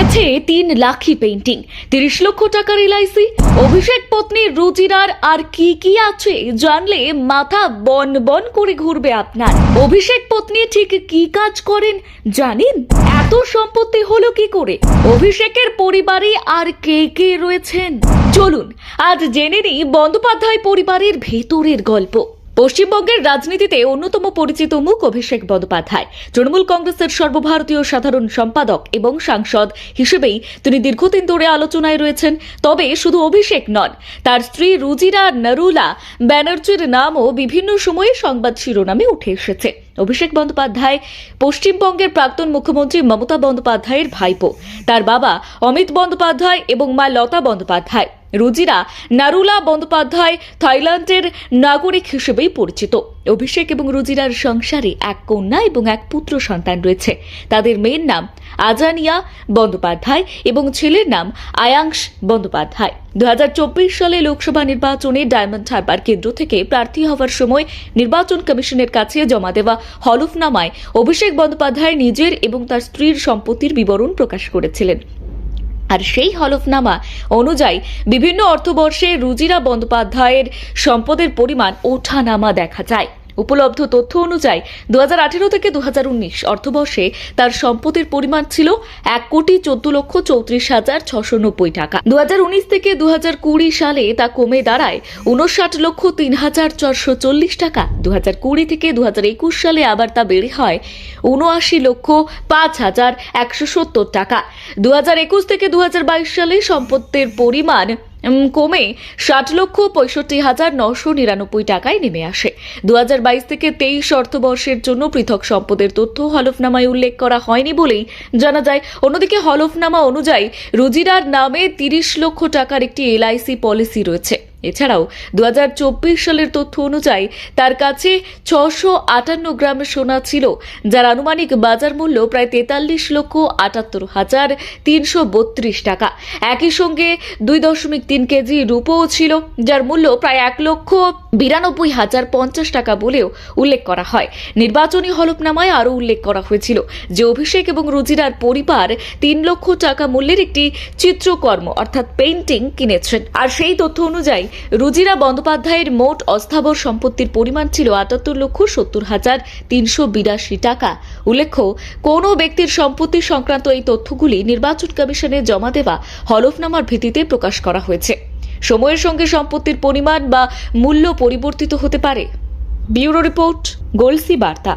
আছে 3 লাখি পেইন্টিং, 30 লক্ষ টাকার এলআইসি, অভিষেক পত্নী রুজিরার আর কি কি আছে জানলে মাথা বন বন করে ঘুরবে আপনার। অভিষেক পত্নী ঠিক কি কাজ করেন জানেন? এত সম্পত্তি হলো কি করে? অভিষেকের পরিবারে আর কে কে রয়েছেন চলুন আজ জেনে নিই বন্দ্যোপাধ্যায় পরিবারের ভেতরের গল্প। পশ্চিমবঙ্গের রাজনীতিতে অন্যতম পরিচিত মুখ অভিষেক বন্দ্যোপাধ্যায়। তৃণমূল কংগ্রেসের সর্বভারতীয় সাধারণ সম্পাদক এবং সাংসদ হিসেবেই তিনি দীর্ঘদিন ধরে আলোচনায় রয়েছেন। তবে শুধু অভিষেক নন, তার স্ত্রী রুজিরা নরুলা ব্যানার্জির নামও বিভিন্ন সময়ে সংবাদ শিরোনামে উঠে এসেছে। অভিষেক বন্দ্যোপাধ্যায় পশ্চিমবঙ্গের প্রাক্তন মুখ্যমন্ত্রী মমতা বন্দ্যোপাধ্যায়ের ভাইপো। তার বাবা অমিত বন্দ্যোপাধ্যায় এবং মা লতা বন্দ্যোপাধ্যায়। রুজিরা নারুলা বন্দ্যোপাধ্যায় থাইল্যান্ডের নাগরিক হিসেবেই পরিচিত। অভিষেক এবং রুজিরার সংসারে এক কন্যা এবং এক পুত্র সন্তান রয়েছে। তাদের মেয়ের নাম আজানিয়া বন্দ্যোপাধ্যায় এবং ছেলের নাম আয়াংশ বন্দ্যোপাধ্যায়। 2024 সালে লোকসভা নির্বাচনে ডায়মন্ড হারবার কেন্দ্র থেকে প্রার্থী হওয়ার সময় নির্বাচন কমিশনের কাছে জমা দেওয়া হলফনামায় অভিষেক বন্দ্যোপাধ্যায় নিজের এবং তার স্ত্রীর সম্পত্তির বিবরণ প্রকাশ করেছিলেন। আর সেই হলফনামা অনুযায়ী বিভিন্ন অর্থবর্ষে রুজিরা বন্দ্যোপাধ্যায়ের সম্পদের পরিমাণ ওঠানামা দেখা যায়। উপলব্ধ তথ্য অনুযায়ী 2018 থেকে 2019 অর্থবর্ষে তার সম্পদের পরিমাণ ছিল 1,14,34,690 টাকা। 2019 থেকে 2020 সালে তা কমে দাঁড়ায় 59,03,440 টাকা। 2020 থেকে 2021 সালে আবার তা বেড়ে হয় 79,05,170 টাকা। 2021 থেকে 2022 সালে সম্পদের পরিমাণ কমে 60,65,999 টাকায় নেমে আসে। 2022 থেকে 23 অর্থবর্ষের জন্য পৃথক সম্পদের তথ্য হলফনামায় উল্লেখ করা হয়নি বলেই জানা যায়। অন্যদিকে হলফনামা অনুযায়ী রুজিরার নামে 30 লক্ষ টাকার একটি এলআইসি পলিসি রয়েছে। এছাড়াও 2024 সালের তথ্য অনুযায়ী তার কাছে 658 গ্রাম সোনা ছিল, যার আনুমানিক বাজার মূল্য প্রায় 43,78,332 টাকা। একই সঙ্গে 2.3 কেজি রূপোও ছিল, যার মূল্য প্রায় 1,92,050 টাকা বলেও উল্লেখ করা হয়। নির্বাচনী হলফনামায় আরও উল্লেখ করা হয়েছিল যে অভিষেক এবং রুজিরার পরিবার 3 লক্ষ টাকা মূল্যের একটি চিত্রকর্ম অর্থাৎ পেইন্টিং কিনেছেন। আর সেই তথ্য অনুযায়ী রুজিরা বন্দ্যোপাধ্যায়ের মোট অস্থাবর সম্পত্তির পরিমাণ ছিল 78,70,382 টাকা। উল্লেখ্য, কোনো ব্যক্তির সম্পত্তি সংক্রান্ত এই তথ্যগুলি নির্বাচন কমিশনে জমা দেওয়া হলফনামার ভিত্তিতে প্রকাশ করা হয়েছে। সময়ের সঙ্গে সম্পত্তির পরিমাণ বা মূল্য পরিবর্তিত হতে পারে। ব্যুরো রিপোর্ট, গলসি বার্তা।